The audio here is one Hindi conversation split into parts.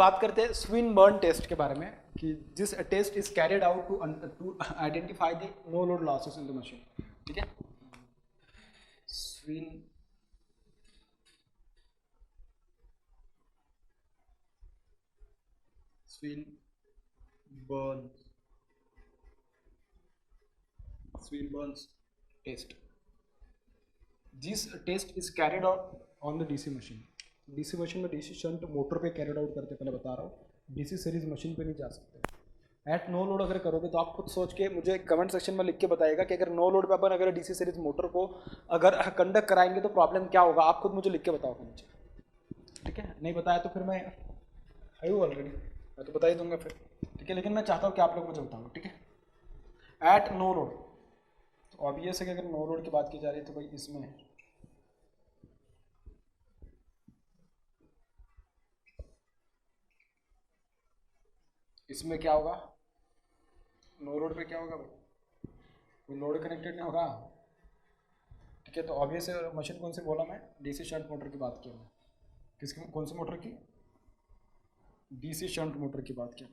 बात करते हैं स्विनबर्न टेस्ट के बारे में कि this test is carried out to identify the no load losses in the machine. ठीक है, Swinburne's test. This test is carried out on the DC machine. DC machine में DC शंट मोटर पे कैरिड आउट करते, पहले बता रहा हूँ, DC सीरीज मशीन पे नहीं जा सकते. एट नो लोड अगर करोगे तो आप खुद सोच के मुझे कमेंट सेक्शन में लिख के बताइएगा कि अगर नो लोड पे अपन अगर DC सीरीज मोटर को अगर कंडक्ट कराएंगे तो प्रॉब्लम क्या होगा. आप खुद मुझे लिख के बताओगे मुझे. ठीक है, नहीं बताया तो फिर मैं आई हूँ ऑलरेडी, मैं तो बता ही दूंगा फिर. ठीक है, लेकिन मैं चाहता हूँ कि आप लोग मुझे बताओ. ठीक है, एट नो लोड तो ऑब्वियस है कि अगर नो लोड की बात की जा रही है तो भाई इसमें क्या होगा. नो लोड पे क्या होगा भाई, कोई लोड कनेक्टेड नहीं होगा. ठीक है, तो ऑब्वियस है मशीन कौन सी बोला मैं, डीसी शंट मोटर की बात की मैं. किसकी, कौन सी मोटर की, डीसी शंट मोटर की बात की.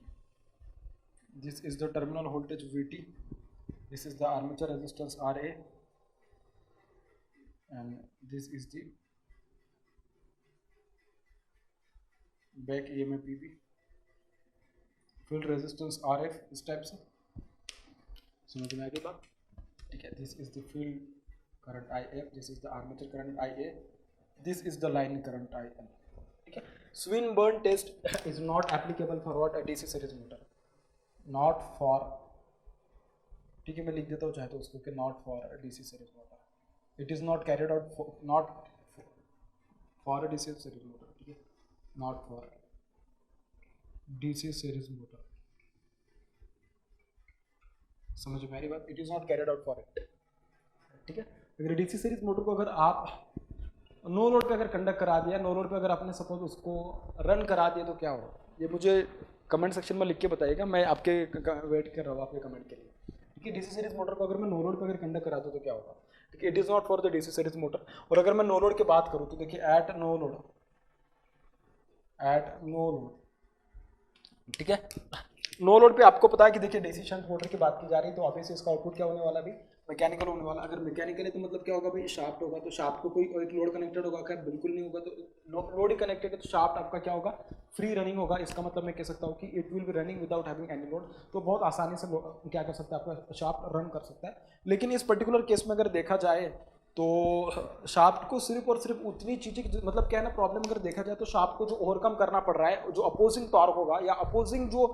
This is the terminal voltage VT, this is the armature resistance RA, and this is the back EMF PB, field resistance RF. इस टाइप से समझ में आ गई बात. ठीक है, this is the field current IF, this is the armature current IA, this is the line current IL. ठीक है, Swinburne test is not applicable for what, a DC series motor, not for. ठीक है, मैं लिख देता हूँ चाहे तो उसको कि not for DC series motor. It is not carried out not for DC series motor. ठीक है, not for DC series motor. समझ में आ रही बात. It is not carried out for it. ठीक है, अगर डीसी सीरीज मोटर को अगर आप नो लोड पे अगर कंडक्ट करा दिया, नो लोड पे अगर आपने सपोज उसको रन करा दिया तो क्या होगा, ये मुझे कमेंट सेक्शन में लिख के बताइएगा. मैं आपके वेट कर रहा हूँ आपके कमेंट के लिए. कि डीसी सीरीज मोटर को अगर मैं नो लोड पर अगर कंडक्ट करा दूँ तो क्या होगा. ठीक है, it is not for the DC series motor. और अगर मैं नो लोड की बात करूँ तो देखिए एट नो लोड, ठीक है, नो लोड पे आपको पता है कि देखिए डीसी शंट मोटर की बात की जा रही है तो ऑब्वियसली इसका आउटपुट क्या होने वाला भी, मैकेनिकल होने वाला. अगर मैकेनिकल है तो मतलब क्या होगा भाई, शाफ्ट होगा. तो शाफ्ट को कोई एक लोड कनेक्टेड होगा क्या, बिल्कुल नहीं होगा. तो लोड ही कनेक्टेड है तो शाफ्ट आपका क्या होगा, फ्री रनिंग होगा. इसका मतलब मैं कह सकता हूँ कि it will B running without having any load. तो बहुत आसानी से क्या कर सकता है, आपका शाफ्ट रन कर सकता है. लेकिन इस पर्टिकुलर केस में अगर देखा जाए तो शाफ्ट को सिर्फ और सिर्फ उतनी चीज़ें, मतलब क्या है ना प्रॉब्लम, अगर देखा जाए तो शाफ्ट को जो ओवरकम करना पड़ रहा है, जो अपोजिंग टॉर्क होगा या अपोजिंग जो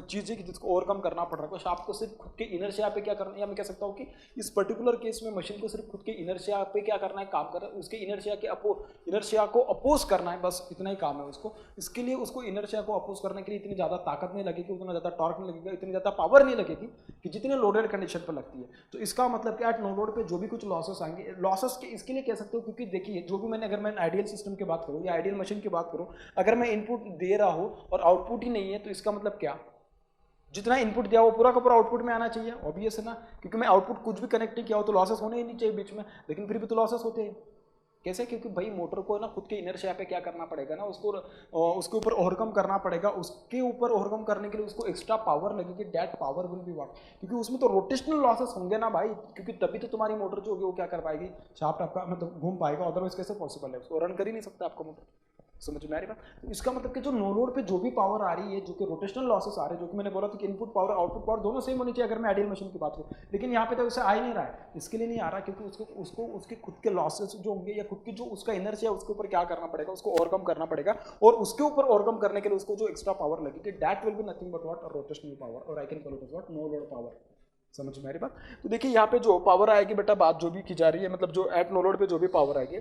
चीज़ें जिसको ओवरकम करना पड़ रहा है, तो शाफ्ट को सिर्फ खुद के इनर्शिया पे क्या करना, या मैं कह सकता हूँ कि इस पर्टिकुलर केस में मशीन को सिर्फ खुद के इनर्शिया पे क्या करना है, काम करना है. उसके इनर्शिया को अपोज करना है, बस इतना ही काम है उसको. इसके लिए उसको इनर्शिया को अपोज करने के लिए इतनी ज़्यादा ताकत नहीं लगेगी, उतना ज़्यादा टॉर्क नहीं लगेगा, इतनी ज़्यादा पावर नहीं लगेगी कि जितने लोडेड कंडीशन पर लगती है. तो इसका मतलब क्या, नो लोड पे जो भी कुछ लॉसेस आएंगे, लॉसेस इसके लिए कह सकते हो क्योंकि देखिए जो भी मैंने, अगर मैं आइडियल सिस्टम की बात करूं या आइडियल मशीन की बात करूं, अगर मैं इनपुट दे रहा हूं और आउटपुट ही नहीं है तो इसका मतलब क्या, जितना इनपुट दिया वो पूरा का पूरा आउटपुट में आना चाहिए. ऑब्वियस है ना, क्योंकि मैं आउटपुट कुछ भी कनेक्ट नहीं किया हो तो लॉसेस होने ही नहीं चाहिए बीच में. लेकिन फिर भी तो लॉसेस होते हैं. कैसे, क्योंकि भाई मोटर को ना खुद के इनर्शिया पे क्या करना पड़ेगा ना, उसके ऊपर ओवरकम करना पड़ेगा. उसके ऊपर ओवरकम करने के लिए उसको एक्स्ट्रा पावर लगेगी. That power will be what, क्योंकि उसमें तो रोटेशनल लॉसेस होंगे ना भाई, क्योंकि तभी तो तुम्हारी मोटर जो होगी वो क्या कर पाएगी, शाफ्ट आपका मतलब घूम पाएगा. अदरवाइज कैसे पॉसिबल है, उसको रन कर ही नहीं सकता आपका मोटर. समझ में आ रही बात. तो इसका मतलब कि जो नो लोड पे जो भी पावर आ रही है, जो कि रोटेशनल लॉसेस आ रहे हैं, जो कि मैंने बोला था कि इनपुट पावर आउटपुट पावर दोनों सेम होनी चाहिए अगर मैं आइडियल मशीन की बात करूँ. लेकिन यहाँ पे तो उसे आ ही नहीं रहा है. इसके लिए नहीं आ रहा क्योंकि उसको उसके खुद के लॉसेस जो होंगे या खुद की जो उसका इनर्शिया है उसके ऊपर क्या करना पड़ेगा, उसको ओवरकम करना पड़ेगा. और उसके ऊपर ओवरकम करने के लिए उसको जो एक्स्ट्रा पावर लगेगी, that will be nothing but what, rotational power, और I can call it what, no load power. समझ में आ रही बात. तो देखिए यहाँ पे जो पावर आएगी बेटा, बात जो भी की जा रही है, मतलब जो एट नो लोड पे जो भी पावर आएगी,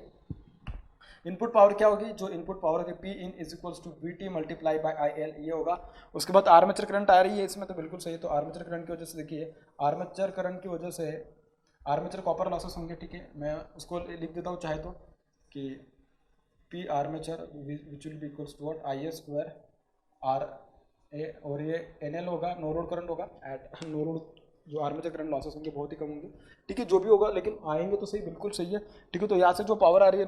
इनपुट पावर क्या होगी, जो इनपुट पावर होगी P in is equals to V T multiply by I L, ये होगा. उसके बाद आर्मेचर करंट आ रही है इसमें, तो बिल्कुल सही है. तो आर्मेचर करंट की वजह से देखिए, आर्मेचर करंट की वजह से आर्मेचर कॉपर लॉसेस होंगे. ठीक है, मैं उसको लिख देता हूँ चाहे तो कि P armature which will be equals to what, I A square R A, और ये एन एल होगा, नो लोड करंट होगा. एट नो लोड जो आर्मेचर करंट लॉसेस होंगे बहुत ही कम होंगे. ठीक है, जो भी होगा लेकिन आएंगे तो सही, बिल्कुल सही है. ठीक है, तो यहाँ से जो पावर आ रही है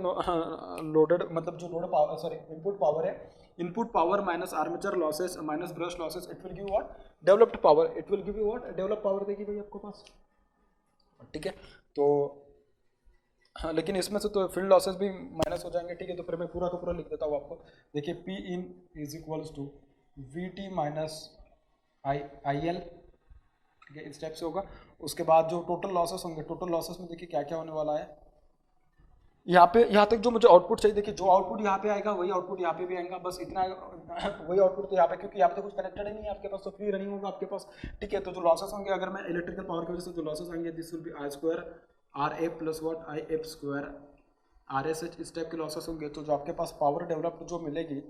लोडेड, मतलब जो load power, sorry input power है, input power minus armature losses minus brush losses, it will give what, developed power, it will give you what, develop power देगी भाई आपको पास, ठीक है। तो हाँ, लेकिन इसमें से तो फील्ड लॉसेस भी माइनस हो जाएंगे, ठीक है। तो फिर मैं पूरा का पूरा लिख देता हूँ आपको, देखिए P in is equals to V T minus I L, ठीक है, इस टाइप से होगा। उसके बाद जो टोटल लॉसेस होंगे, टोटल लॉसेस में देखिए क्या क्या होने वाला है, यहाँ तक जो मुझे आउटपुट चाहिए, देखिए जो आउटपुट यहाँ पे आएगा वही आउटपुट यहाँ पे भी आएगा, बस इतना वही आउटपुट तो यहाँ पे, क्योंकि यहाँ पे तो कुछ कनेक्टेड ही नहीं है आपके पास, तो फ्री रनिंग होगा आपके पास, ठीक है। तो जो लॉसेस होंगे, अगर मैं इलेक्ट्रिकल पावर की वजह से जो लॉसेस आएंगे, this will be I square R A plus what I F square R S H, इस टाइप के लॉसेस होंगे। तो जो आपके पास पावर डेवलप्ड जो मिलेगी,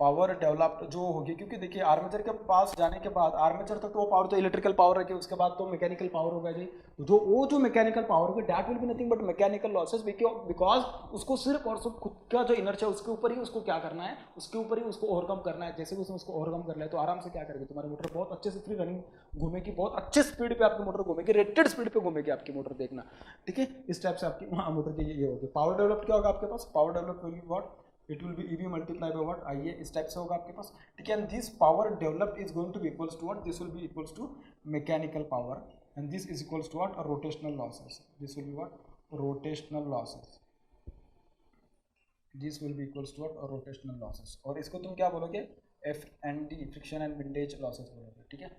पावर डेवलप्ड जो होगी, क्योंकि देखिए आर्मेचर के पास जाने के बाद, आर्मेचर तक तो वो पावर तो इलेक्ट्रिकल पावर रखी, उसके बाद तो मैकेनिकल पावर होगा जी, जो वो जो मैकेनिकल पावर होगी that will be nothing but mechanical losses, because उसको सिर्फ और सिर्फ खुद का जो इनर्शिया है उसके ऊपर ही उसको क्या करना है, उसके ऊपर ही उसको ओवरकम करना है। जैसे भी उसने उसको ओवरकम कर लिया तो आराम से क्या करेगी, तुम्हारी मोटर बहुत अच्छे से फ्री रनिंग घूमेगी, बहुत अच्छे स्पीड पे आपकी मोटर घूमेगी, रेटेड स्पीड पे घूमेगी आपकी मोटर, देखना, ठीक है। इस टाइप से आपकी मोटर की ये होगी। पावर डेवलप क्या होगा आपके पास, power develop will be what, it will be EV multiply by what I A, इस टाइप से होगा आपके पास, ठीक है। And this power developed is going to be equals to what, this will be equals to mechanical power, and this is equals to what, rotational losses, this will be what, rotational losses, this will be equals to what, rotational losses. और इसको तुम क्या बोलोगे, F and D, friction and windage losses बोलोगे, ठीक है,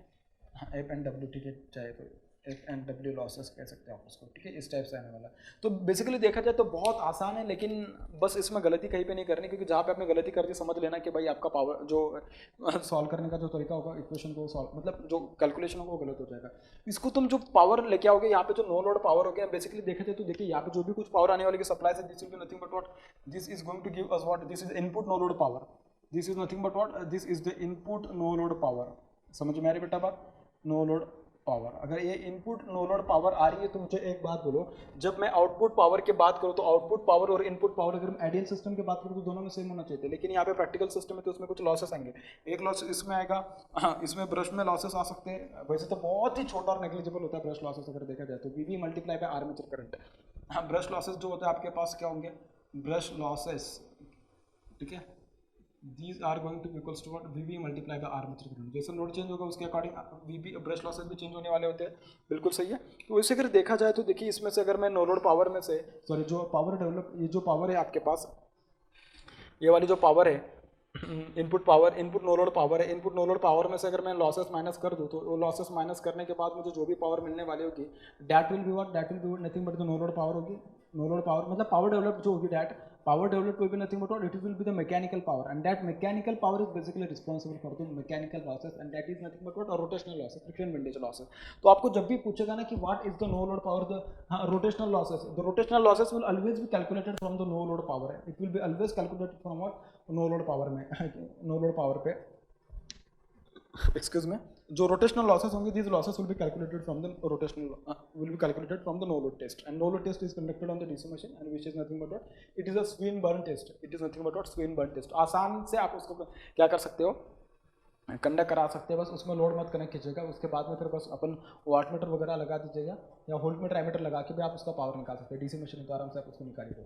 एफ एंड डब्ल्यू, ठीक है, चाहे तो एफ एंड डब्ल्यू लॉसेस कह सकते हैं आप उसको, ठीक है, इस टाइप से आने वाला है। तो बेसिकली देखा जाए तो बहुत आसान है, लेकिन बस इसमें गलती कहीं पे नहीं करनी, क्योंकि जहाँ पे आपने गलती कर दी समझ लेना कि भाई आपका पावर जो सॉल्व करने का जो तरीका होगा, इक्वेशन को सॉल्व मतलब जो कैलकुलेशन होगा वो गलत हो जाएगा। इसको तुम जो पावर लेके आओगे, यहाँ पे जो नो लोड पावर हो गया, बेसिकली देखा जाए तो देखिए यहाँ पे जो भी कुछ पावर आने वाली सप्लाई से, this will be nothing but what, this is going to give us what, this is input no load power, this is nothing but what, this is the input no load power. समझ में आ रही बेटा बात, नो लोड पावर। अगर ये इनपुट नो लोड पावर आ रही है तो मुझे एक बात बोलो, जब मैं आउटपुट पावर की बात करूं तो आउटपुट पावर और इनपुट पावर अगर मैं आइडियल सिस्टम की बात करूं तो दोनों में सेम होना चाहिए, लेकिन यहाँ पे प्रैक्टिकल सिस्टम है तो उसमें कुछ लॉसेस आएंगे। एक लॉस इसमें आएगा, हाँ, इसमें ब्रश में लॉसेस आ सकते हैं, वैसे तो बहुत ही छोटा और नेग्लिजिबल होता है ब्रश लॉसेस अगर देखा जाए तो, वीवी मल्टीप्लाई बाय आर्मेचर करंट। हाँ, ब्रश लॉसेस जो होता है आपके पास क्या होंगे, ब्रश लॉसेस, ठीक है, these are going to be equals to what, VB multiply by armature current. जैसे लोड चेंज होगा उसके अकॉर्डिंग VB ब्रश लॉसेस भी चेंज होने वाले होते हैं, बिल्कुल सही है। तो इसे अगर देखा जाए तो देखिए इसमें से अगर मैं नो लोड पावर में से, सॉरी जो पावर डेवलप, ये जो पावर है आपके पास, ये वाली जो पावर है input power, input no load power है, इनपुट नो लोड पावर में से अगर मैं लॉसेस माइनस कर दूं तो वो लॉसेस माइनस करने के बाद मुझे जो भी पावर मिलने वाली होगी that will be what, that will be nothing but the no load power होगी। नो लोड पावर मतलब पावर डेवलप्ड जो होगी, that power developed will be nothing but what, it will be the mechanical power, and that mechanical power is basically responsible for the mechanical losses, and that is nothing but what, rotational losses, friction windage losses। तो आपको जब भी पूछेगा ना कि what is the no load power, the rotational losses, the rotational losses will always be calculated from the no load power, it will be always calculated from what, no load power में no load power पे, एक्सक्यूज में, जो रोटेशनल लॉसेस होंगे, these losses will be calculated from the rotational will be calculated from the no load test, and no load test is conducted on the DC machine and which is nothing but what, it is a Swinburne test, it is nothing but what, Swinburne test. आसान से आप उसको क्या कर सकते हो, कंडक्ट करा सकते हैं, बस उसमें लोड मत कनेक्ट कीजिएगा, उसके बाद में फिर बस अपन वाटमीटर वगैरह लगा दीजिएगा या वोल्टमीटर एमीटर लगा के भी आप उसका पावर निकाल सकते हैं, डीसी मशीन तो आराम से आप उसको निकालिए,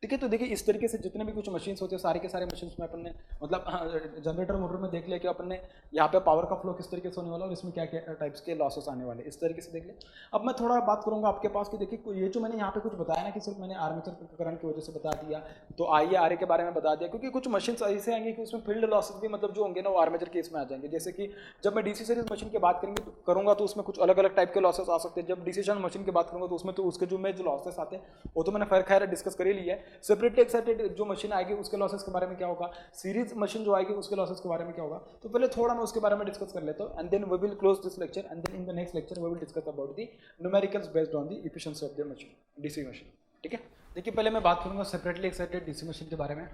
ठीक है। तो देखिए इस तरीके से जितने भी कुछ मशीन्स होते हैं सारे के सारे मशीन्स में अपन ने मतलब जनरेटर मोटर में देख लिया कि अपन ने यहाँ पे पावर का फ्लो किस तरीके से होने वाला और इसमें क्या क्या टाइप्स के लॉसेस आने वाले, इस तरीके से देख लिया। अब मैं थोड़ा बात करूँगा आपके पास कि देखिए ये जो मैंने यहाँ पे कुछ बताया ना कि सिर्फ मैंने आर्मेचर करंट की वजह से बता दिया, तो आइए आर के बारे में बता दिया, क्योंकि कुछ मशीन्स ऐसे आएंगे कि उसमें फील्ड लॉसेस भी मतलब जो होंगे ना वो आर्मेचर केस में आ जाएंगे। जैसे कि जब मैं डीसी सीरीज मशीन की बात करूंगा तो उसमें कुछ अलग अलग टाइप के लॉसेस आ सकते हैं, जब डीसी शंट मशीन की बात करूंगा तो उसमें तो उसके जो लॉसेस आते हैं वो तो मैंने खैर डिस्कस कर ही लिया है। सेपरेटली एक्साइटेड जो मशीन आएगी उसके लॉसेस के बारे में क्या होगा, सीरीज मशीन जो आएगी उसके लॉसेस के बारे में क्या होगा, तो पहले थोड़ा मैं उसके बारे में डिस्कस कर लेता हूं, and then we will close this lecture, and then in the next lecture we will discuss about the numericals based on the efficiency of the machine, DC machine, ठीक है। देखिए पहले मैं बात करूंगा सेपरेटली एक्साइटेड डीसी मशीन के बारे में,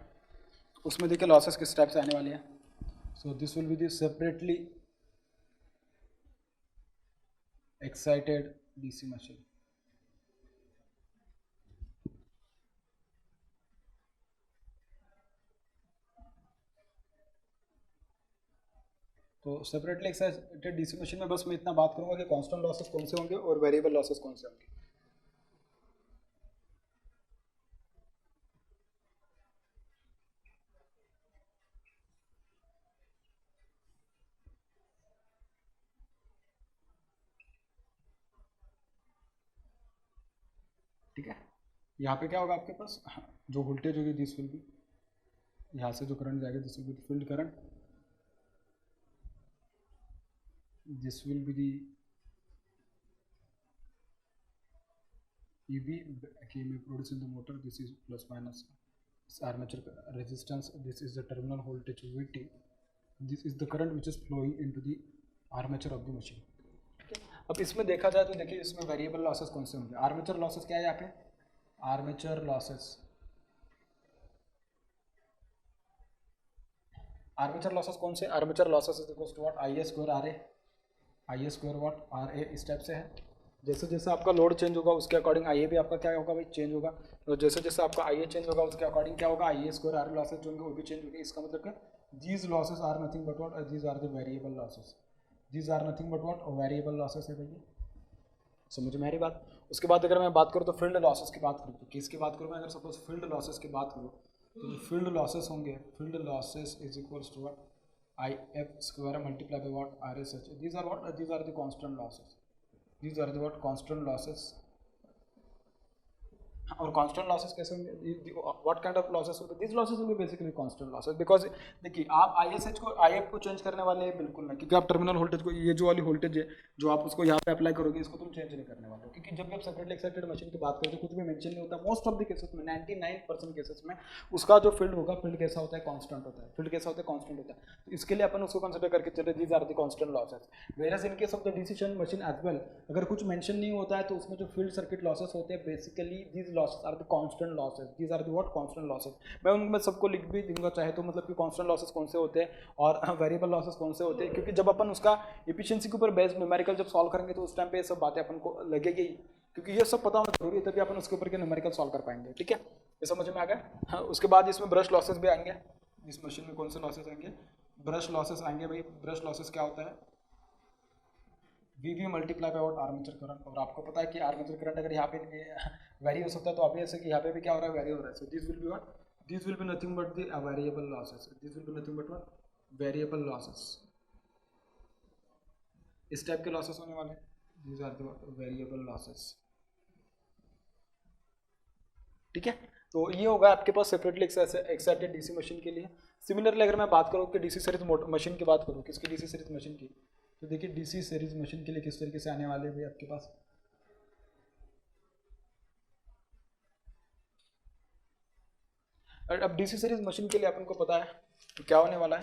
उसमें देखिए लॉसेस किस टाइप से आने वाले हैं। सो this will be the separately excited DC machine। तो सेपरेटली एक्साइटेड डीसी मशीन में बस मैं इतना बात करूंगा कि कांस्टेंट लॉसेस कौन से होंगे और वेरिएबल लॉसेस कौन से होंगे। ठीक है। यहाँ पे क्या होगा आपके पास, जो वोल्टेज होगी दिस विल बी, यहाँ से जो करंट जाएगा this will B field current, this will be the EB EMF produced in the motor. This is plus minus armature resistance. This is the terminal voltage VT. This is the current which is flowing into the armature of the machine. अब इसमें देखा जाए तो देखिए इसमें वेरिएबल लॉसेस कौन से होंगे। आर्मेचर लॉसेस क्या है यहाँ पे, आर्मेचर लॉसेस, आर्मेचर लॉसेस कौन से, armature losses is equal to what, I square R A, I square what R A, इस टाइप से है। जैसे जैसे आपका लोड चेंज होगा उसके अकॉर्डिंग आई ए भी आपका क्या होगा भाई, चेंज होगा। तो जैसे जैसे आपका आई ए चेंज होगा उसके अकॉर्डिंग क्या होगा, I A square R losses जो होंगे वो भी चेंज होंगे। इसका मतलब क्या, these losses are nothing but what, these are the variable losses, these are nothing but what variable losses है भैया, समझ में आ रही बात। उसके बाद अगर मैं बात करूँ तो फील्ड लॉसेस की बात करूँ तो किसकी बात करूँ मैं, अगर सपोज फील्ड लॉसेस की बात करूँ तो जो फील्ड लॉसेस होंगे, field losses is equals to what, I F square multiply by what R S H, these are what, these are the constant losses, these are the what constant losses। और कांस्टेंट लॉसेस कैसे होंगे, व्हाट काइंड ऑफ लॉसेस होते हैं, this losses will be basically constant losses. Because देखिए आप आईएसएच को आईएफ को चेंज करने वाले हैं बिल्कुल नहीं, क्योंकि आप टर्मिनल वोल्टेज को, ये जो वाली वोल्टेज है जो आप उसको यहाँ पे अप्लाई करोगे इसको तुम चेंज नहीं करने वाले हो, क्योंकि जब भी आप सेपरेटली एक्साइटेड मशीन की बात करते हो कुछ भी मेंशन नहीं होता मोस्ट ऑफ द केसेस में, 99% केसेस में उसका जो फील्ड होगा, फील्ड कैसा होता है, कांस्टेंट होता है, फील्ड कैसा होता है, कांस्टेंट होता है। तो इसके लिए अपन उसको कंसिडर करके चले, these are the constant losses. Whereas in case of the decision machine as well, अगर कुछ मेंशन नहीं होता है तो उसमें जो फील्ड सर्किट लॉसेस होते हैं basically these losses are the constant losses, these are the what constant losses. मैं उनमें सबको लिख भी दूंगा चाहे तो, मतलब कि कांस्टेंट लॉसेस कौन से होते हैं और वेरिएबल लॉसेस कौन से होते हैं, क्योंकि जब अपन उसका एफिशिएंसी के ऊपर बेस्ड न्यूमेरिकल जब सॉल्व करेंगे तो उस टाइम पे ये सब बातें अपन को लगेगी, क्योंकि ये सब पता होना जरूरी है तभी अपन उसके ऊपर के न्यूमेरिकल सॉल्व कर पाएंगे। ठीक है, ये समझ में आ गया। हाँ, उसके बाद इसमें ब्रश लॉसेस भी आएंगे, इस मशीन में कौन से लॉसेस आएंगे, ब्रश लॉसेस आएंगे भाई। ब्रश लॉसेस क्या होता है, we multiply by what armature current. और आपको पता है कि आर्मेचर करंट अगर यहाँ पे वेरी हो सकता है तो ऑब्वियस है कि यहाँ पे भी क्या हो रहा है, वेरी हो रहा है। So this will be what, this will be nothing but the variable losses, this will be nothing but what variable losses. इस टाइप के लॉसेस होने वाले, these are the variable losses. ठीक है, तो ये होगा आपके पास सेपरेटली एक्साइटेड डीसी मशीन के लिए। सिमिलरली अगर मैं बात करूँ कि डीसी सीरीज मशीन की बात करूँ, किसकी, डीसी सीरीज मशीन की, तो देखिए डीसी सीरीज मशीन के लिए किस तरीके से आने वाले हैं आपके पास। अब डीसी सीरीज मशीन के लिए अपन को पता है तो क्या होने वाला है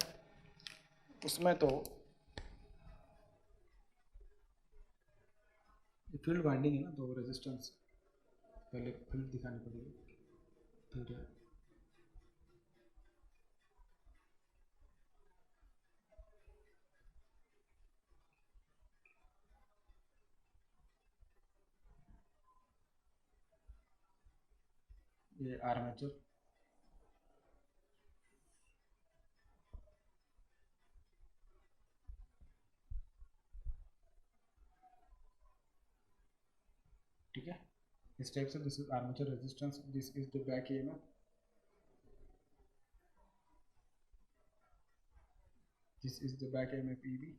उसमें, तो फील्ड वाइंडिंग है ना, तो रेजिस्टेंस पहले फील्ड दिखानी पड़ेगी, फिर ये आर्मेचर, ठीक है, इस टाइप से। This is armature resistance, this is the back EMF, this is the back EMF EB,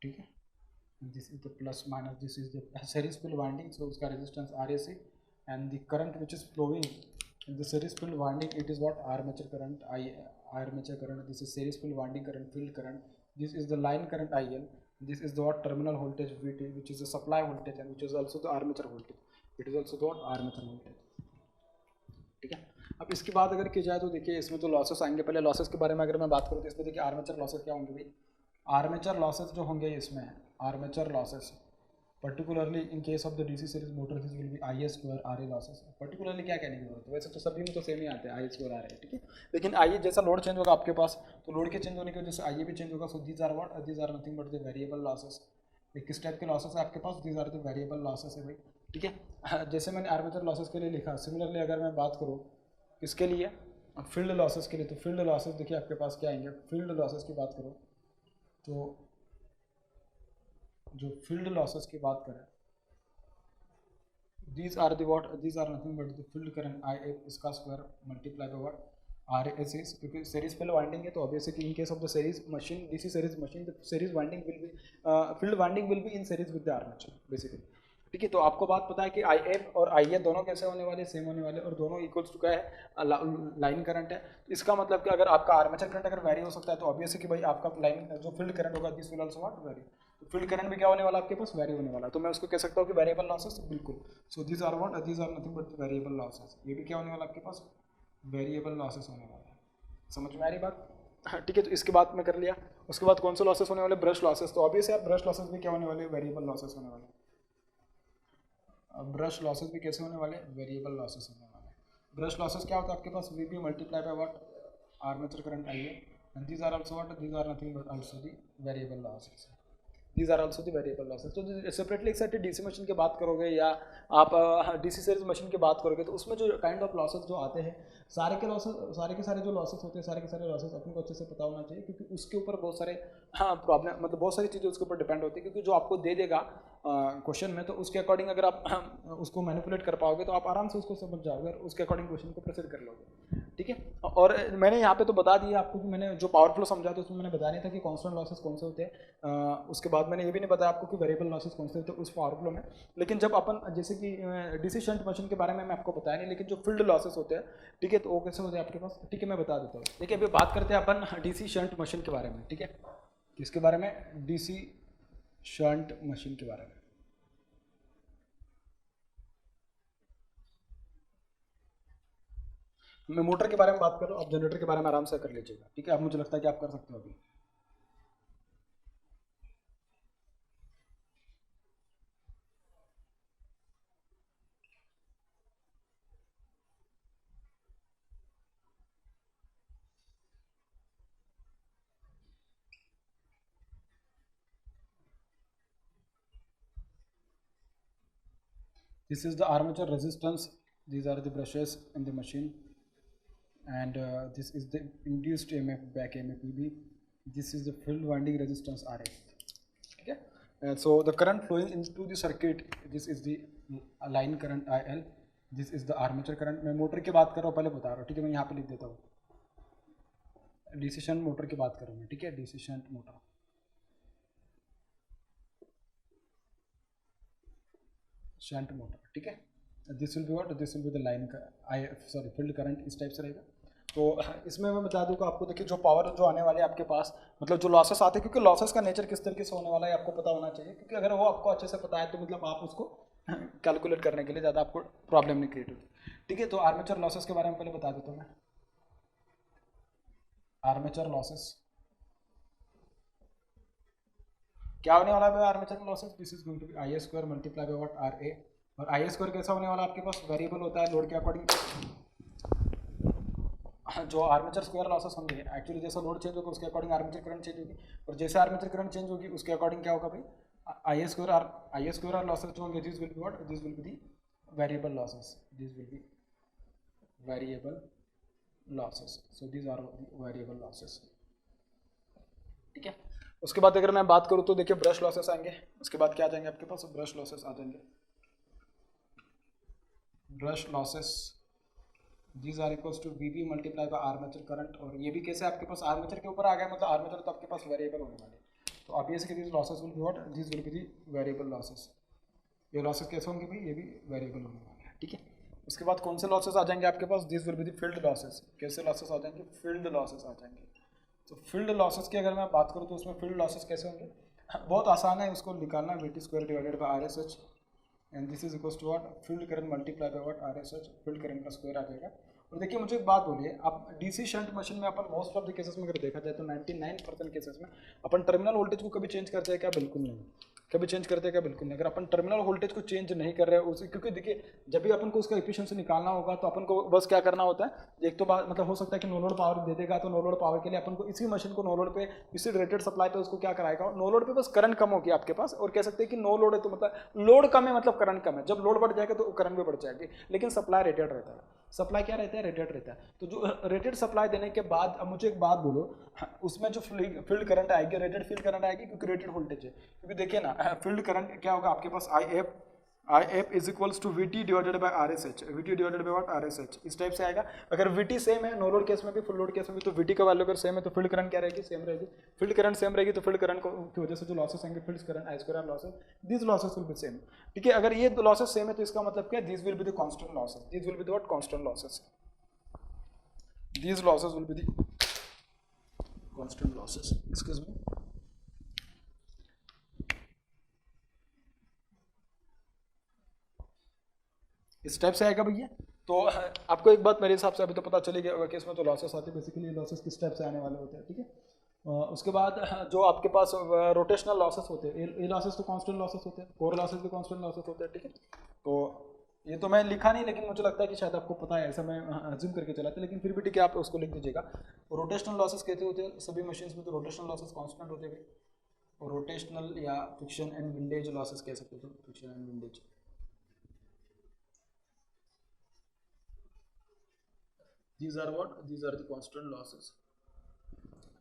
ठीक है। This is the plus minus, this is the series field winding, so उसका resistance RAC, and the current which is flowing in the series field winding, it is what armature current, armature current, this is series field winding current, field current, this is the line current IL, this is the what terminal voltage VT, which is the supply voltage and which is also the armature voltage, it is also the what armature voltage। ठीक है, अब इसके बाद अगर की जाए तो देखिए इसमें तो लॉसेस आएंगे। पहले लॉसेस के बारे में अगर मैं बात करूँ तो इसमें देखिए आर्मेचर लॉसेस क्या होंगे भाई, आर्मेचर लॉसेस जो होंगे इसमें, armature losses particularly in case of the DC series motor this will be I S square R A losses. Particularly क्या कहने की जरूरत है, वैसे तो सभी में तो सेम ही आते हैं आई एस स्क्वायर आर ए, ठीक है, लेकिन आई जैसा लोड चेंज होगा आपके पास तो लोड के चेंज होने की वजह से आई ए भी चेंज होगा। So these are what, these are nothing but the variable losses. किस टाइप के लॉसेस है आपके पास, these are the variable losses है भाई, ठीक है। जैसे मैंने आर्मेचर लॉसेस के लिए लिखा, सिमिलरली अगर मैं बात करूँ इसके लिए फील्ड लॉसेस के लिए, तो फील्ड लॉसेस देखिए आपके पास क्या आएंगे। फील्ड लॉसेस की बात करो तो जो फील्ड लॉसेस की बात करें, these are the what, these are nothing but the field current IF इसका square multiply by what RS is, क्योंकि सीरीज फील्ड वाइंडिंग है तो ऑब्वियसली कि इन case of the series machine, DC series machine, the series winding will be, field winding will be in series with the armature basically. ठीक है, तो आपको बात पता है कि IF और IA दोनों कैसे होने वाले, सेम होने वाले, और दोनों इक्वल टू क्या है, लाइन करंट है। तो इसका मतलब कि अगर आपका आर्मेचर करंट अगर वेरी हो सकता है तो ऑब्वियसली कि भाई आपका लाइन जो फील्ड करंट होगा this will also what very, तो फील्ड करंट भी क्या होने वाला आपके पास, वेरी होने वाला। तो मैं उसको कह सकता हूँ कि वेरिएबल लॉसेस, बिल्कुल। So these are what, these are nothing but variable losses, ये भी क्या होने वाला आपके पास, वेरिएबल लॉसेस होने वाला है। समझ में आ रही बात? हाँ ठीक है, तो इसके बाद में कर लिया। उसके बाद कौन से लॉसेस होने वाले, ब्रश लॉसेस। तो ऑब्वियस यार ब्रश लॉसेस भी क्या होने वाले, वेरिएबल लॉसेस होने वाले। ब्रश लॉसेस भी कैसे होने वाले, वेरिएबल लॉसेस होने वाले। ब्रश लॉसेस क्या होता है आपके पास, VB multiply by what, armature current IA, and these are also what, these are nothing but also the variable losses. These are also the variable losses. तो सेपरेटली एक साइड DC मशीन की बात करोगे या आप DC सीरीज मशीन की बात करोगे तो उसमें जो काइंड ऑफ लॉसेस जो आते हैं, सारे के लॉसेस, सारे के सारे जो लॉसेस होते हैं, सारे के सारे लॉसेस अपने को अच्छे से पता होना चाहिए, क्योंकि उसके ऊपर बहुत सारे प्रॉब्लम, मतलब बहुत सारी चीज़ें उसके ऊपर डिपेंड होती है। क्योंकि जो आपको दे देगा क्वेश्चन में, तो उसके अकॉर्डिंग अगर आप उसको मैनिपुलेट कर पाओगे तो आप आराम से उसको समझ जाओगे और उसके अकॉर्डिंग क्वेश्चन को प्रोसीड कर लोगे। ठीक है, और मैंने यहाँ पे तो बता दिया आपको कि मैंने जो पावर फ्लो समझा था उसमें मैंने बताया नहीं था कि कांस्टेंट लॉसेस कौन से होते हैं। उसके बाद मैंने ये भी नहीं बताया आपको कि वेरिएबल लॉसेस कौन से होते हैं उस पावर फ्लो में। लेकिन जब अपन जैसे कि DC शंट मशीन के बारे में मैं आपको बताया नहीं, लेकिन जो फील्ड लॉसेस होते हैं, ठीक है, तो वो कैसे होते हैं आपके पास, ठीक है, मैं बता देता हूँ। देखिए अभी बात करते हैं अपन DC शंट मशीन के बारे में। ठीक है, किसके बारे में, DC शंट मशीन के बारे में। मैं मोटर के बारे में बात कर रहा हूँ, आप जनरेटर के बारे में आराम से कर लीजिएगा। ठीक है, अब मुझे लगता है कि आप कर सकते हो अभी। This is the armature resistance, these are the brushes in the machine, and this is the induced EMF, back EMF EB, this is the field winding resistance RA. Okay, and so the current flowing into the circuit, this is the line current IL, this is the armature current। मैं मोटर की बात कर रहा हूँ, पहले बता रहा हूँ। ठीक है, मैं यहाँ पे लिख देता हूँ, DC शंट मोटर की बात कर रहा हूँ। ठीक है, DC shunt motor, shunt motor. ठीक है, this will be what, this will be the line का फील्ड करंट इस टाइप से रहेगा। तो इसमें मैं बता दूँ कि आपको देखिए जो पावर जो आने वाले आपके पास, मतलब जो लॉसेस आते हैं, क्योंकि लॉसेस का नेचर किस तरीके से होने वाला है आपको पता होना चाहिए, क्योंकि अगर वो आपको अच्छे से पता है तो मतलब आप उसको कैलकुलेट करने के लिए ज़्यादा आपको प्रॉब्लम नहीं क्रिएट होती। ठीक है, तो आर्मेचर लॉसेस के बारे में पहले बता देता हूँ मैं। आर्मेचर लॉसेस क्या होने वाला है armature losses, this is going to be IA square multiply by what RA। और IA स्क्वायर कैसा होने वाला आपके पास, वेरिएबल होता है लोड के अकॉर्डिंग। जो आर्मेचर स्क्वायर लॉसेस होंगे, एक्चुअली जैसा लोड चेंज होगा उसके अकॉर्डिंग आर्मेचर करंट चेंज होगी, और जैसे आर्मेचर करंट चेंज होगी उसके अकॉर्डिंग क्या होगा भाई, IA स्क्वायर आर लॉसेस जो होंगे, this will be what, this will be the variable losses, this will be variable losses. So these are variable losses. ठीक है, उसके बाद अगर मैं बात करूँ तो देखिए ब्रश लॉसेस आएंगे। उसके बाद क्या आ जाएंगे आपके पास, ब्रश लॉसेस आ जाएंगे। Brush losses, these are equals to VB multiply bye armature current. और ये भी कैसे आपके पास आर्मेचर के ऊपर आ गया, मतलब आर्मेचर तो आपके पास वेरिएबल होने वाले, तो obviously this losses will be what, this will be the variable losses. ये लॉसेस कैसे होंगे भाई, ये भी वेरिएबल होने वाले हैं। ठीक है, उसके बाद कौन से लॉसेस आ जाएंगे आपके पास, this will be the field losses. कैसे लॉसेस आ जाएंगे, फील्ड लॉसेस आ जाएंगे। तो फील्ड लॉसेस की अगर मैं बात करूँ तो उसमें फील्ड लॉसेस कैसे होंगे, बहुत आसान है उसको निकालना, VT square divided by RSH, and this is equals to what, field current multiply by what RSH, field current का स्क्वायर आ जाएगा। और देखिए मुझे एक बात बोलिए, आप DC शंट मशीन में अपन मोस्ट ऑफ द केसेस में अगर देखा जाए तो 99% केसेस में अपन टर्मिनल वोल्टेज को कभी चेंज करते हैं क्या, बिल्कुल नहीं। कभी चेंज करते हैं क्या, बिल्कुल नहीं। अगर अपन टर्मिनल वोल्टेज को चेंज नहीं कर रहे हैं उसे, क्योंकि देखिए जब भी अपन को उसका एफिशिएंसी निकालना होगा तो अपन को बस क्या करना होता है, एक तो बात मतलब हो सकता है कि नो लोड पावर दे देगा, तो नो लोड पावर के लिए अपन को इसी मशीन को नो लोड पे, इसी रेटेड सप्लाई पे उसको क्या कराएगा, नो लोड पे बस करंट कम होगी आपके पास, और कह सकते हैं कि नो लोड है तो मतलब लोड कम है मतलब करंट कम है। जब लोड बढ़ जाएगा तो करंट भी बढ़ जाएगी, लेकिन सप्लाई रेटेड रहता है। सप्लाई क्या रहता है, रेटेड रहता है। तो जो रेटेड सप्लाई देने के बाद अब मुझे एक बात बोलो, उसमें जो फील्ड करंट आएगी, रेटेड फील्ड करंट आएगी, क्योंकि रेटेड वोल्टेज है। क्योंकि देखिए ना, फील्ड करंट क्या होगा आपके पास, IF I F is equals to V T divided by R S H, V T divided by what, R S H, इस टाइप से आएगा। अगर वी टी सेम है नो लोड केस में भी फुल लोड केस में भी, तो वी टी का वैल्यू अगर सेम है तो फील्ड करंट क्या रहेगी, सेम रहेगी। फील्ड करंट सेम रहेगी तो फील्ड करंट की वजह से जो लॉसेस आएंगे, field current I square R losses, this losses will B same. ठीक है, अगर ये लॉसेस सेम है तो इसका मतलब क्या है, this will be the constant losses, this will be the what, constant losses, these losses will be the constant losses, excuse me। इस टाइप से आएगा भैया। तो आपको एक बात मेरे हिसाब से अभी तो पता चली गई कि इसमें जो लॉसेस आते हैं बेसिकली लॉसेस किस टाइप से आने वाले होते हैं। ठीक है, उसके बाद जो आपके पास रोटेशनल लॉसेस होते हैं, ये लॉसेस तो कांस्टेंट लॉसेस होते हैं, कोर लॉसेस भी कांस्टेंट लॉसेस होते हैं। ठीक है, तो ये तो मैं लिखा नहीं, लेकिन मुझे लगता है कि शायद आपको पता है, ऐसा मैं अज्यूम करके चला था, लेकिन फिर भी ठीक है आप उसको लिख दीजिएगा। रोटेशनल लॉसेस कहते होते हैं सभी मशीन्स में, तो रोटेशनल लॉसेस कांस्टेंट होते हैं, रोटेशनल या फ्रिक्शन एंड विंडेज लॉसेस कह सकते हो, friction and windage. These are what? These are the constant losses।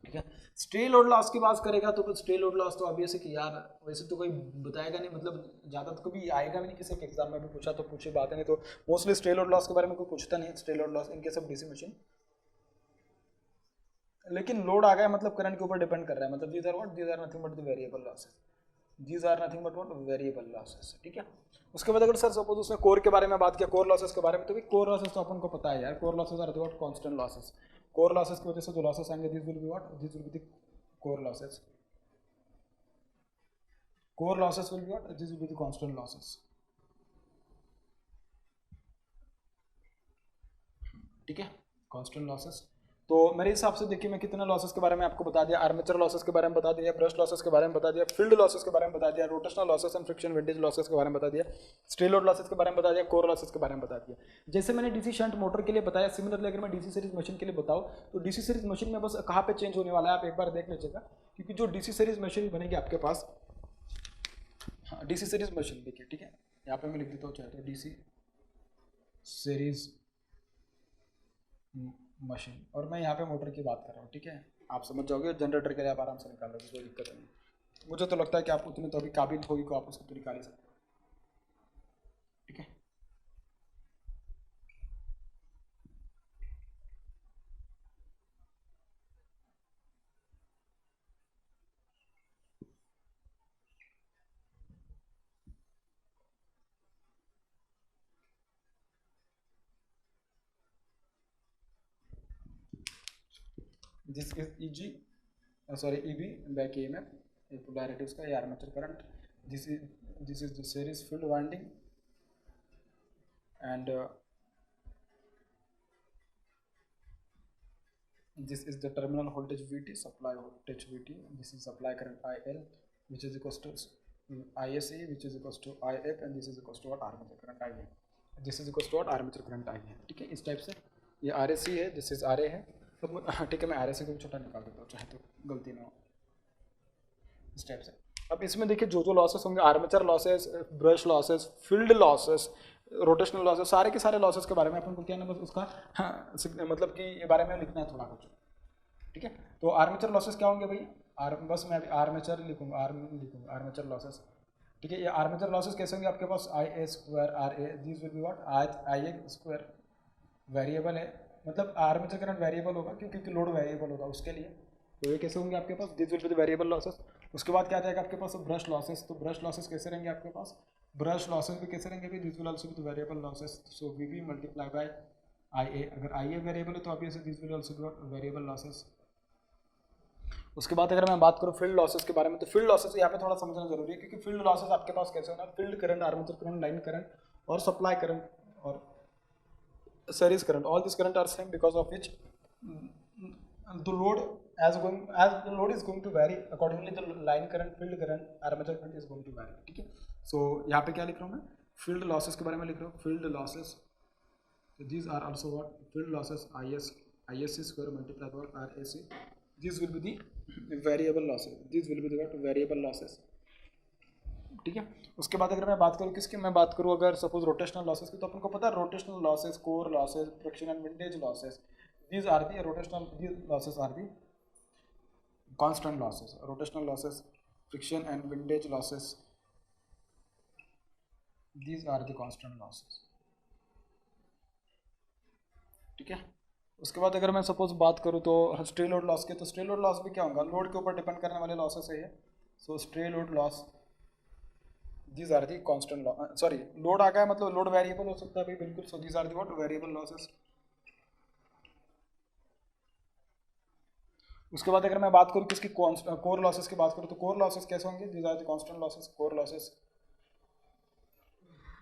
ठीक है, स्ट्रे लोड लॉस की बात करेगा तो स्ट्रे लोड लॉस तो ऑब्वियस है कि यार वैसे तो कोई बताएगा नहीं, मतलब ज़्यादा तो कभी आएगा भी नहीं, किसी के एग्जाम में भी पूछा तो पूछे बात है, नहीं तो मोस्टली स्ट्रे लोड लॉस के बारे में कोई पूछता नहीं है। Stray load loss in case of DC machine, लेकिन लोड आ गया मतलब करंट के ऊपर डिपेंड कर रहा है, मतलब these are what, these are nothing but the variable losses, these are nothing but what, variable losses. ठीक है, उसके बाद अगर सर सपोज उसने कोर के बारे में बात किया, कोर लॉसेस के बारे में, तो भी कोर लॉसेस तो अपन को पता है यार, core losses are what, constant losses. Core losses की वजह से जो लॉसेस आएंगे, this will be what, this will be the core losses, core losses will be what, this will be the constant losses. ठीक है, कांस्टेंट लॉसेस। तो मेरे हिसाब से देखिए मैं कितने लॉसेस के बारे में आपको बता दिया, आर्मेचर लॉसेस के बारे में बता दिया, ब्रश लॉसेस के बारे में बता दिया, फील्ड लॉसेस के बारे में बता दिया, rotational losses and friction windage losses के बारे में बता दिया, स्ट्रे लोड लॉसेस के बारे में बता दिया, कोर लॉसेस के बारे में बता दिया। जैसे मैंने डीसी शंट मोटर के लिए बताया, सिमिलरली अगर मैं डीसी सीरीज मशीन के लिए बताऊँ तो डीसी सीरीज मशीन में बस कहाँ पे चेंज होने वाला है आप एक बार देख लीजिएगा, क्योंकि जो डीसी सीरीज मशीन बनेगी आपके पास, हाँ डीसी सीरीज मशीन देखिए, ठीक है यहाँ पे मैं लिख देता हूँ चाहे तो डीसी सीरीज मशीन, और मैं यहाँ पे मोटर की बात कर रहा हूँ। ठीक है, आप समझ जाओगे, जनरेटर के लिए आप आराम से निकाल लोगे, कोई दिक्कत नहीं। मुझे तो लगता है कि आप उतने तो अभी काबिल होगी को आप उसको तो निकाल ही सकते हो। ठीक है, this is E G, sorry E B back E M F, ये पोलैरिटी उसका, ये armature current, this is the series field winding and this is the terminal voltage VT, supply voltage VT, this is supply current IL which is equals to ISE which is equals to IF and this is equals to what, armature current IA, this is equals to what, armature current IA। ठीक है, इस टाइप से ये RAC है, दिस इज RA है, तो ठीक है मैं RAC को भी छोटा निकाल देता हूँ चाहे तो गलती ना हो, इस टाइप से। अब इसमें देखिए जो जो लॉसेस होंगे, armature losses, brush losses, field losses, rotational losses, सारे के सारे लॉसेस के बारे में अपन को क्या ना बस उसका मतलब कि ये बारे में लिखना है थोड़ा कुछ। ठीक है, तो आर्मेचर लॉसेस क्या होंगे भाई, बस मैं अभी आर्मेचर लिखूंगा, आर्मेचर लॉसेस। ठीक है, ये आर्मेचर लॉसेस कैसे होंगे आपके पास, I A square R A, this will be what, I A square variable है, मतलब आर्मेचर करंट वेरिएबल होगा क्योंकि लोड वेरिएबल होगा उसके लिए, तो ये कैसे होंगे आपके पास, this will be the variable losses. उसके बाद क्या आ जाएगा आपके पास, ब्रश लॉसेस, तो ब्रश लॉसेस कैसे रहेंगे आपके पास, ब्रश लॉसेस भी कैसे रहेंगे, this will also be the variable losses, so we be multiply by I A, अगर आई ए वेरिएबल है तो obviously this will also be variable losses. उसके बाद अगर मैं बात करूँ फील्ड लॉसेस के बारे में, तो फील्ड लॉसेस यहाँ पे थोड़ा समझना जरूरी है, क्योंकि फील्ड लॉसेस आपके पास कैसे होना है, field current, armature current, line current और सप्लाई करंट और series current, all this current are same because of which the load as the load is going to vary accordingly, the line current, field current, armature current is going to vary। ठीक है, so यहाँ पे क्या लिख रहा हूँ मैं, field losses के बारे में लिख रहा हूँ, field losses, so these are also what, field losses ISC square multiplied by RAC, these will be the variable losses, these will be the what, variable losses। ठीक है, उसके बाद अगर मैं बात करूँ किसकी, मैं बात करूँ अगर सपोज रोटेशनल लॉसेस की, तो अपन को पता है rotational losses, core losses, friction and windage losses, these are the rotational, these losses are the constant losses, rotational losses, friction and windage losses these are the constant losses. ठीक है, उसके बाद अगर मैं सपोज बात करूँ तो स्ट्रे लोड लॉस के, तो स्ट्रे लोड लॉस भी क्या होगा, लोड के ऊपर डिपेंड करने वाले लॉसेस है ये। So stray load loss these are the constant loss, sorry load आ गया मतलब लोड वेरिएबल हो सकता है भाई, बिल्कुल। So these are the what variable losses. उसके बाद अगर मैं बात करूँ किसकी कोर लॉसेस की बात करूँ, तो कोर लॉसेस कैसे होंगे, these are the constant losses, core losses.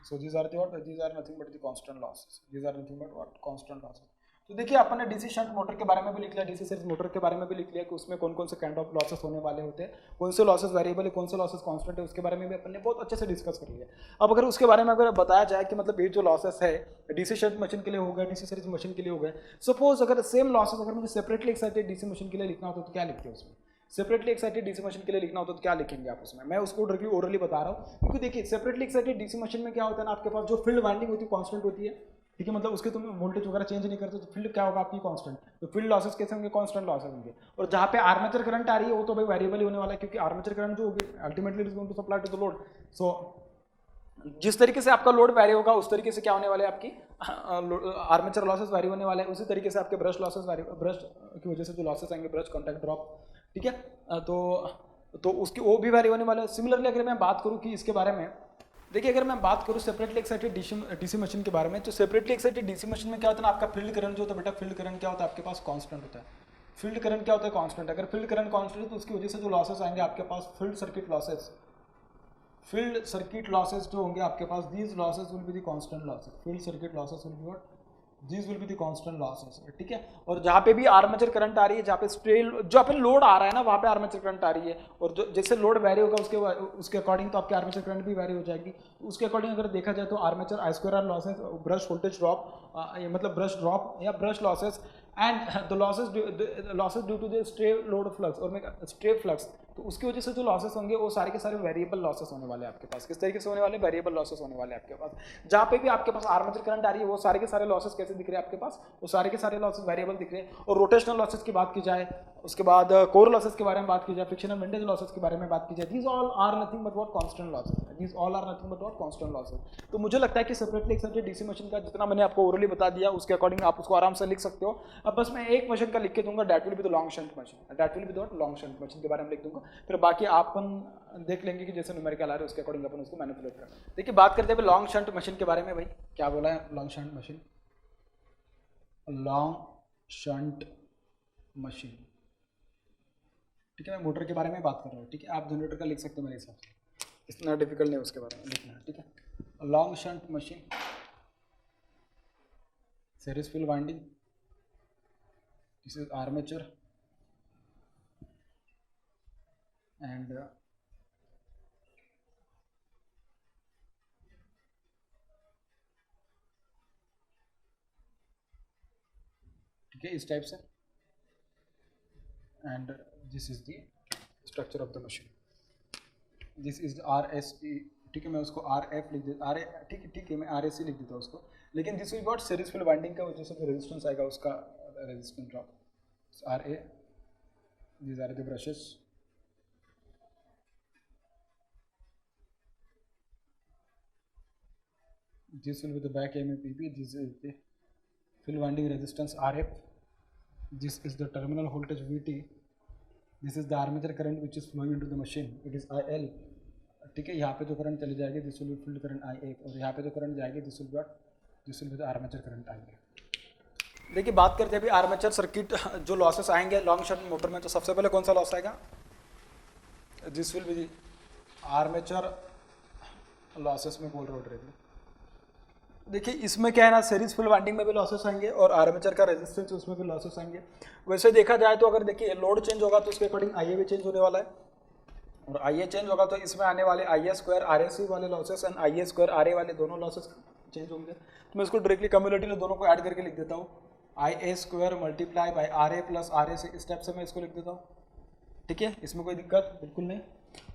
So these are the what? These are nothing but the constant losses. These are nothing but what? Constant losses. तो देखिए अपन ने डीसी शंट मोटर के बारे में भी लिख लिया, डीसी सीरीज मोटर के बारे में भी लिख लिया कि उसमें कौन कौन से काइंड ऑफ लॉसेस होने वाले होते हैं, कौन से लॉसेस वेरिएबल है, कौन से लॉसेस कांस्टेंट है, उसके बारे में भी अपन ने बहुत अच्छे से डिस्कस कर लिया। अब अगर उसके बारे में अगर बताया जाए कि मतलब ये जो लॉसेस है डीसी शंट मशीन के लिए हो गया, डीसी सीरीज मशीन के लिए हो गया, सपोज अगर सेम लॉसेस अगर मुझे सेपरेटली एक्साइटेड डीसी मशीन के लिए लिखना होता तो क्या लिखते हैं उसमें, सेपरेटली एक्साइटेड डीसी मशीन के लिए लिखना होता तो क्या लिखेंगे आप उसमें, मैं उसको डायरेक्टली ओरली बता रहा हूँ क्योंकि देखिए सेपरेटली एक्साइटेड डीसी मशीन में क्या होता है ना, आपके पास जो फील्ड वाइंडिंग होती है कांस्टेंट होती है। ठीक है, मतलब उसके तुम वोल्टेज वगैरह चेंज नहीं करते तो फील्ड क्या होगा आपकी कांस्टेंट, तो फील्ड लॉसेस कैसे होंगे, कांस्टेंट लॉसेस होंगे। और जहाँ पे आर्मेचर करंट आ रही है वो तो भाई वेरिएबल ही होने वाला है क्योंकि आर्मेचर करंट जो होगी ultimately is going to supply to the load. So जिस तरीके से आपका लोड वैरी होगा उस तरीके से क्या होने वाले आपकी आर्मेचर लॉसेस वैरी होने वाले हैं, उसी तरीके से आपके ब्रश लॉसेस वैरी, ब्रश की वजह से जो लॉसेस आएंगे, ब्रश कॉन्टैक्ट ड्रॉप। ठीक है, तो उसकी वो भी वैरी होने वाले हैं। सिमिलरली अगर मैं बात करूँ कि इसके बारे में, देखिए अगर मैं बात करूँ सेपरेटली एक्साइटेड डीसी मशीन के बारे में, तो सेपरेटली एक्साइटेड डीसी मशीन में क्या होता है ना, आपका फील्ड करंट जो होता है बेटा, फील्ड करंट क्या होता है आपके पास कांस्टेंट होता है। फील्ड करंट क्या होता है, कांस्टेंट। अगर फील्ड करंट कांस्टेंट है तो उसकी वजह से जो लॉसेस आएंगे आपके पास field circuit losses, field circuit losses जो होंगे आपके पास, these losses will be the constant losses, field circuit losses will be what, these will be the constant losses. ठीक है, और जहाँ पे भी आर्मेचर करंट आ रही है, जहाँ पे स्ट्रे जो अपन लोड आ रहा है ना वहाँ पे आर्मेचर करंट आ रही है, और जो जैसे लोड वैरी होगा उसके अकॉर्डिंग तो आपके आर्मेचर करंट भी वैरी हो जाएगी। उसके अकॉर्डिंग अगर देखा जाए तो armature I square R losses, brush voltage drop, मतलब ब्रश ड्रॉप या brush losses and the losses due to the stray load flux और स्ट्रे फ्लक्स, तो उसकी वजह से जो लॉसेस होंगे वो सारे के सारे वेरिएबल लॉसेस होने वाले हैं आपके पास। किस तरीके से होने वाले, वेरिएबल लॉसेस होने वाले हैं आपके पास। जहाँ पे भी आपके पास आर्मेचर करंट आ रही है वो सारे के सारे लॉसेस कैसे दिख रहे हैं आपके पास, वो सारे के सारे लॉसेस वेरिएबल दिख रहे हैं। और रोटेशनल लॉसेस की बात की जाए, उसके बाद कोर लॉसेस के बारे में बात की जाए, फ्रिक्शनल विंडेज लॉसेस के बारे में बात की जाए, these all are nothing but what constant losses, these all are nothing but what constant losses. तो मुझे लगता है कि सेपरेटली एक्साइटेड डीसी मशीन का जितना मैंने आपको ओरली बता दिया उसके अकॉर्डिंग आप उसको आराम से लिख सकते हो। अब बस मैं एक मशीन का लिख के दूंगा, that will be the long shunt machine, that will be the long shunt machine के बारे में लिख दूंगा। फिर बाकी अपन देख लेंगे कि जैसे न्यूमेरिकल आ रहे हैं उसके अकॉर्डिंग अपन उसको मैनिपुलेट करना है। देखिए बात करते हैं लॉन्ग शंट मशीन के बारे में। भाई क्या बोला है long shunt machine, long shunt machine. ठीक है, मैं मोटर के बारे में बात कर रहा हूँ। ठीक है, आप जनरेटर का लिख सकते हो मेरे हिसाब से, इतना डिफिकल्ट नहीं उसके बारे में लिखना। ठीक है, long shunt machine, series field winding, this is armature and ठीक है इस टाइप से, and this is the structure of the machine, this is R S E. ठीक है, मैं उसको आर एफ लिख देता, ठीक है मैं आर एस सी लिख देता हूँ उसको, लेकिन this will got series field winding का वजह से जो रेजिस्टेंस आएगा उसका resistance drop, R A, these are the brushes, this will be the back MAPB, this is the field winding resistance RF, this is the terminal voltage VT, this is the armature current which is flowing into the machine, it is IL। ठीक है, यहाँ पे जो करंट चली जाएगी this will B field current IA, और यहाँ पे जो करंट जाएगी this will be the armature current IA। देखिए बात करते हैं अभी आर्मेचर सर्किट जो लॉसेस आएंगे लॉन्ग शंट मोटर में, तो सबसे पहले कौन सा लॉस आएगा, this will B armature losses में बोल रहा हूँ डायरेक्टली। देखिए इसमें क्या है ना, सीरीज फील्ड वाइंडिंग में भी लॉसेस आएंगे और आर्मेचर का रेजिस्टेंस उसमें भी लॉसेस आएंगे। वैसे देखा जाए तो अगर देखिए लोड चेंज होगा तो उसके अकॉर्डिंग आईए भी चेंज होने वाला है, और आईए चेंज होगा तो इसमें आने वाले आईए स्क्वायर आर एस सी वाले लॉसेस एंड आईए स्क्वायर आर ए वाले दोनों लॉसेस चेंज होंगे। तो मैं इसको डायरेक्टली कम्युलेटिव दोनों को ऐड करके लिख देता हूँ, I A square multiply by R A plus R A से, इस टाइप से मैं इसको लिख देता हूँ। ठीक है, इसमें कोई दिक्कत बिल्कुल नहीं।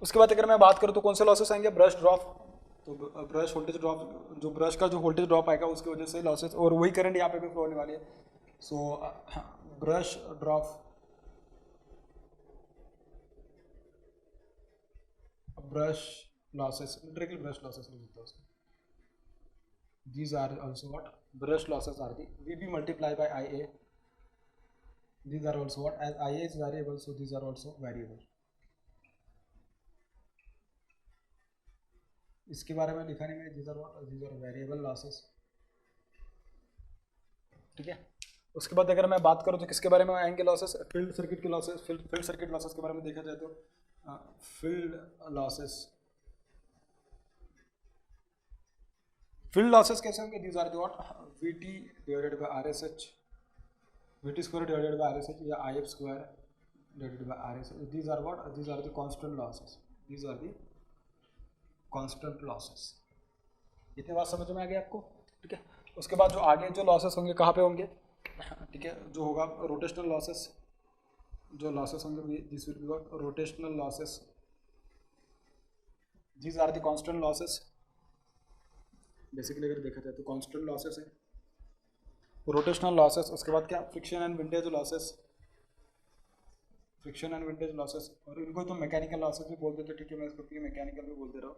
उसके बाद अगर मैं बात करूँ तो कौन से लॉसेस आएंगे, ब्रश ड्रॉप, तो ब्रश वोल्टेज ड्रॉप, जो ब्रश का जो वोल्टेज ड्रॉप आएगा उसकी वजह से लॉसेस, और वही करंट यहाँ पे भी फ्लो होने वाली है। So brush drop, brush losses, directly brush losses लिख देता हूँ उसको, these are also what brush losses are the VB multiplied by IA. These are also what, as IA is variable, so these are also variable. इसके बारे में लिखा नहीं मैंने, these are what, these are variable losses, ठीक है। उसके बाद अगर मैं बात करूँ तो किसके बारे में आएंगे लॉसेस, फील्ड सर्किट के लॉसेस। फील्ड सर्किट लॉसेस के बारे में देखा जाए तो फील्ड लॉसेस कैसे होंगे, these are the what, VT divided by RSH, VT square divided by RSH या IF square divided by RSH। These are what, these are the constant losses, these are the constant losses. इतनी बात समझ में आ गई आपको, ठीक है। उसके बाद जो आगे जो लॉसेस होंगे कहाँ पे होंगे, ठीक है, जो होगा रोटेशनल लॉसेस, जो लॉसेस होंगे this will be rotational losses, these are the constant losses. Basically अगर देखा जाए तो कांस्टेंट लॉसेस है रोटेशनल लॉसेस। उसके बाद क्या, friction and windage losses, friction and windage losses, और इनको तो मैकेनिकल लॉसेस भी बोलते थे, ठीक है, मैं इसको मैकेनिकल भी बोलते रहा हूँ,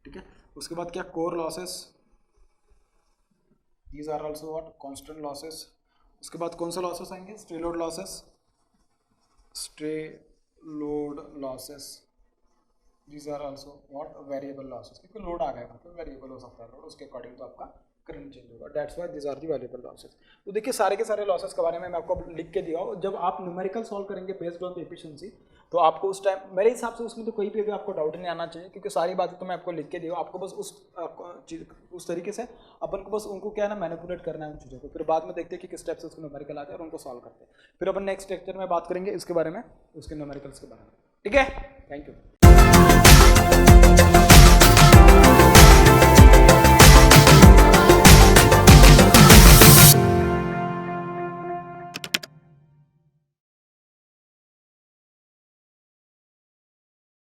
ठीक है। उसके बाद क्या, core losses, these are also what, constant losses। उसके बाद कौन सा लॉसेस आएंगे, stray load losses, stray load losses, these are also what, variable losses, क्योंकि लोड आ गया मतलब वेरिएबल हो सकता है लोड, उसके अकॉर्डिंग तो आपका करंट चेंज होगा, that's why these are the variable losses. तो देखिए सारे के सारे लॉसेस के बारे में मैं आपको लिख के दिया हूँ। जब आप न्यूमेरिकल सॉल्व करेंगे बेस्ड ऑन द एफिशिएंसी, तो आपको उस टाइम मेरे हिसाब से उसमें तो कोई भी आपको डाउट नहीं आना चाहिए, क्योंकि सारी बातें तो मैं आपको लिख के दिया हूँ। आपको बस उस तरीके से अपन को बस उनको क्या है ना, मैनिपुलेट करना है उन चीज़ों को, फिर बाद में देखते हैं कि किस टाइप से उसको न्यूमेरिकल आते हैं और उनको सॉल्व करते हैं। फिर अपन नेक्स्ट लेक्चर में बात करेंगे इसके बारे में, उसके न्यूमेरिकल्स के बारे में, ठीक है। Thank you.